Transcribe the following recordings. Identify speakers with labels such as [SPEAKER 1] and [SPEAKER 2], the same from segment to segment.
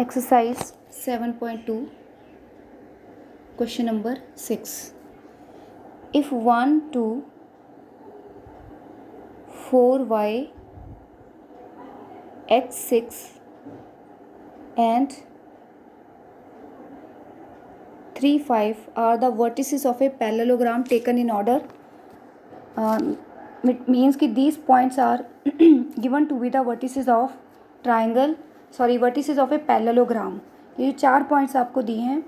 [SPEAKER 1] Exercise 7.2, question number 6. If 1, 2, 4y, x6 and 3, 5 are the vertices of a parallelogram taken in order, it means कि these points are given to be the vertices of vertices of a parallelogram. ये जो 4 points आपको दिए हैं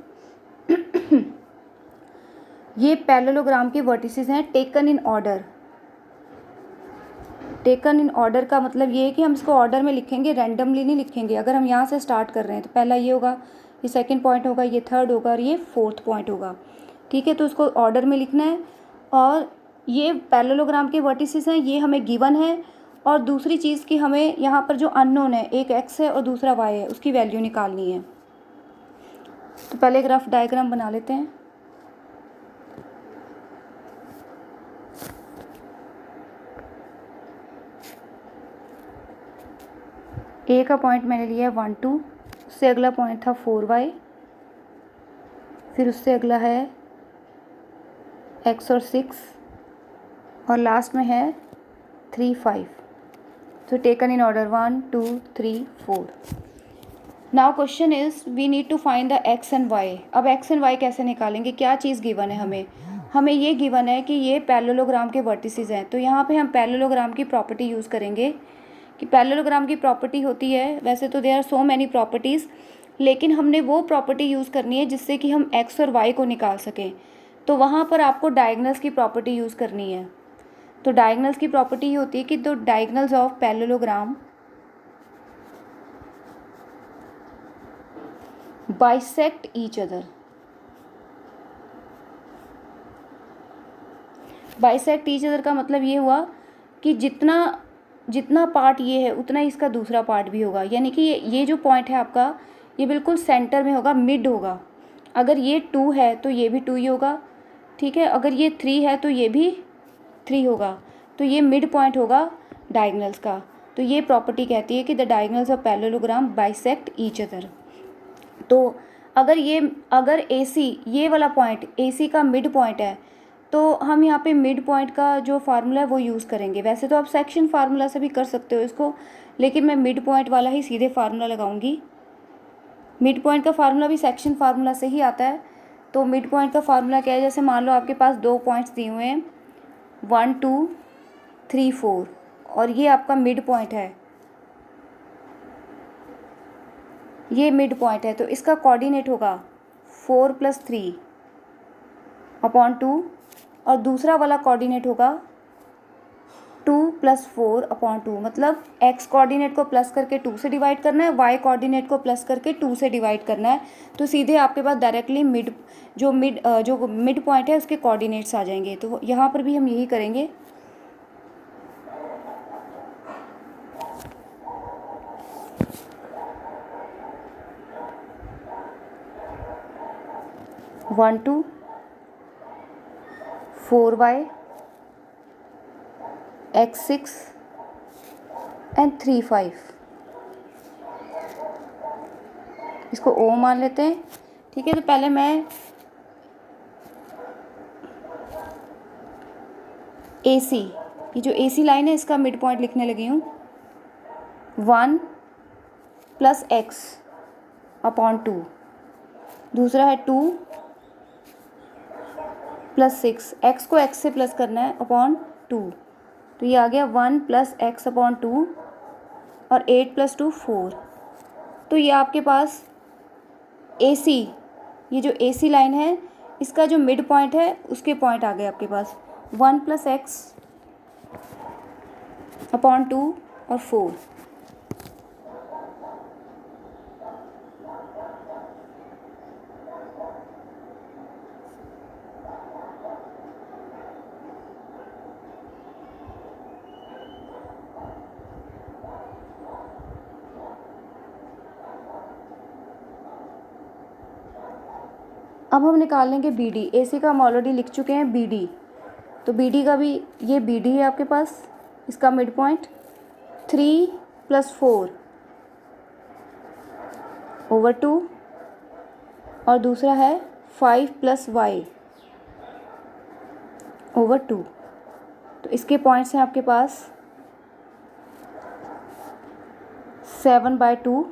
[SPEAKER 1] ये parallelogram के vertices हैं taken in order. Taken in order का मतलब ये है कि हम इसको ऑर्डर में लिखेंगे, रैंडमली नहीं लिखेंगे. अगर हम यहाँ से स्टार्ट कर रहे हैं तो पहला ये होगा, ये सेकंड पॉइंट होगा, ये थर्ड होगा और ये फोर्थ पॉइंट होगा. ठीक है, तो उसको ऑर्डर में लिखना है. और ये पैरेललोग्राम के वर्टिसेस हैं, ये हमें गिवन है. और दूसरी चीज़ कि हमें यहाँ पर जो अननोन है, एक x है और दूसरा y है, उसकी वैल्यू निकालनी है. तो पहले ग्राफ डायग्राम बना लेते हैं. ए का पॉइंट मैंने लिया है 1, 2. उससे अगला पॉइंट था 4y. फिर उससे अगला है x और 6 और लास्ट में है 3, 5. तो taken in order 1, 2, 3, 4. Now question is we need to find the x and y. अब x एंड y कैसे निकालेंगे? क्या चीज़ गिवन है हमें ये गिवन है कि ये पैरेललोग्राम के वर्टिसेस हैं. तो यहाँ पे हम पैरेललोग्राम की प्रॉपर्टी यूज़ करेंगे कि पैरेललोग्राम की प्रॉपर्टी होती है, वैसे तो there are so many properties, लेकिन हमने वो प्रॉपर्टी यूज़ करनी है जिससे कि हम x और y को निकाल सकें. तो वहाँ पर आपको डायगनल्स की प्रॉपर्टी यूज़ करनी है. तो डायगनल्स की प्रॉपर्टी ये होती है कि the diagonals of parallelogram bisect each other. Bisect each other का मतलब ये हुआ कि जितना पार्ट ये है उतना ही इसका दूसरा पार्ट भी होगा. यानी कि ये जो पॉइंट है आपका, ये बिल्कुल सेंटर में होगा, मिड होगा. अगर ये 2 है तो ये भी 2 ही होगा. ठीक है, अगर ये 3 है तो ये भी 3 होगा. तो ये मिड पॉइंट होगा डायगनल्स का. तो ये प्रॉपर्टी कहती है कि the diagonals of parallelogram bisect each other. तो अगर AC ये वाला पॉइंट AC का मिड पॉइंट है तो हम यहाँ पे मिड पॉइंट का जो फार्मूला है वो यूज़ करेंगे. वैसे तो आप सेक्शन फार्मूला से भी कर सकते हो इसको, लेकिन मैं मिड पॉइंट वाला ही सीधे फार्मूला लगाऊंगी. मिड पॉइंट का फार्मूला भी सेक्शन फार्मूला से ही आता है. तो मिड पॉइंट का फार्मूला क्या है? जैसे मान लो आपके पास 2 पॉइंट्स दिए हुए हैं 1, 2, 3, 4 और ये आपका मिड पॉइंट है. ये मिड पॉइंट है तो इसका कोऑर्डिनेट होगा 4 + 3/2 और दूसरा वाला कोऑर्डिनेट होगा 2 + 4/2. मतलब x कोऑर्डिनेट को प्लस करके 2 से डिवाइड करना है, y कोऑर्डिनेट को प्लस करके 2 से डिवाइड करना है. तो सीधे आपके पास डायरेक्टली जो मिड पॉइंट है उसके कोऑर्डिनेट्स आ जाएंगे. तो यहाँ पर भी हम यही करेंगे. One 2, 4y, x6 and 3, 5. इसको O मान लेते हैं. ठीक है, तो पहले मैं AC, ये जो AC लाइन है इसका मिड पॉइंट लिखने लगी हूँ. 1 + x/2. दूसरा है 2 + 6. x को x से प्लस करना है अपॉन 2. तो ये आ गया 1 + x/2 और 8 + 2 4. तो ये आपके पास AC, ये जो AC लाइन है इसका जो मिड पॉइंट है उसके पॉइंट आ गए आपके पास 1 + x/2 और 4. अब हम निकाल लेंगे BD. AC का हम ऑलरेडी लिख चुके हैं BD. तो BD का भी ये BD है आपके पास, इसका मिड पॉइंट 3 + 4 ओवर 2 और दूसरा है 5 + y ओवर 2। तो इसके पॉइंट्स हैं आपके पास 7/2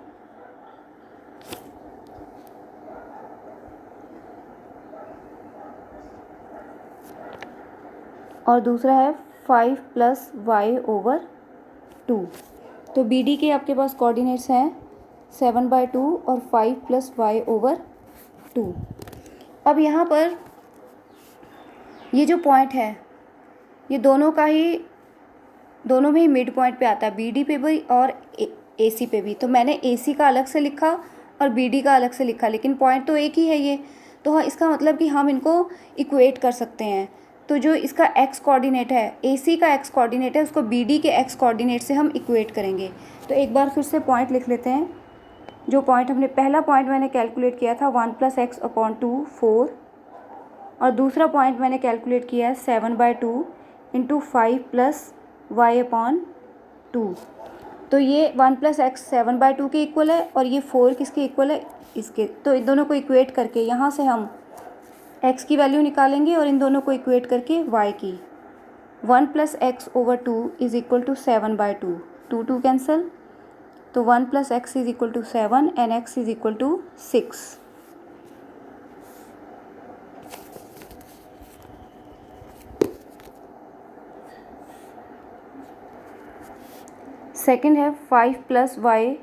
[SPEAKER 1] और दूसरा है 5 + y ओवर 2। तो बी डी के आपके पास कोऑर्डिनेट्स हैं 7/2 और 5 + y ओवर 2। अब यहाँ पर ये जो पॉइंट है ये दोनों में ही मिड पॉइंट पे आता है, बी डी पे भी और ए सी पे भी। तो मैंने ए सी का अलग से लिखा और बी डी का अलग से लिखा, लेकिन पॉइंट तो एक ही है ये। तो हाँ, इसका मतलब कि हम इनको इक्वेट कर सकते हैं। तो जो इसका एक्स कोऑर्डिनेट है, ए सी का एक्स कोऑर्डिनेट है, उसको बी डी के एक्स कोऑर्डिनेट से हम इक्वेट करेंगे। तो एक बार फिर से पॉइंट लिख लेते हैं। जो पॉइंट हमने पहला पॉइंट मैंने कैलकुलेट किया था 1 + x/2 4, और दूसरा पॉइंट मैंने कैलकुलेट किया है 7/2 × 5 + y/2। तो ये 1 + x 7/2 के इक्वल है और ये 4 किसके इक्वल है, इसके। तो इन दोनों को इक्वेट करके यहाँ से हम x की वैल्यू निकालेंगे और इन दोनों को इक्वेट करके y की। 1 + x/2 = 7/2, 2 कैंसिल, तो 1 + x = 7 and x = 6। सेकेंड है 5 + y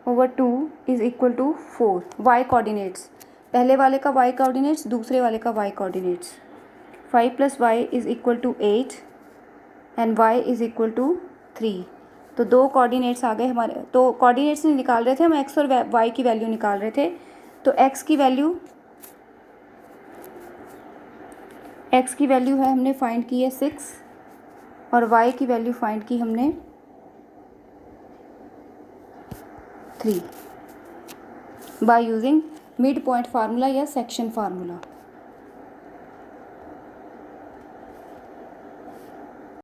[SPEAKER 1] ओवर 2 = 4। y कोऑर्डिनेट्स, पहले वाले का y कोऑर्डिनेट्स, दूसरे वाले का y coordinates. 5 + y = 8 and y = 3। तो दो कोऑर्डिनेट्स आ गए हमारे। तो कोऑर्डिनेट्स नहीं निकाल रहे थे हम, x और y की वैल्यू निकाल रहे थे। तो x की वैल्यू है हमने फाइंड की है 6 और y की वैल्यू फाइंड की हमने 3 by using mid point formula या सेक्शन फार्मूला।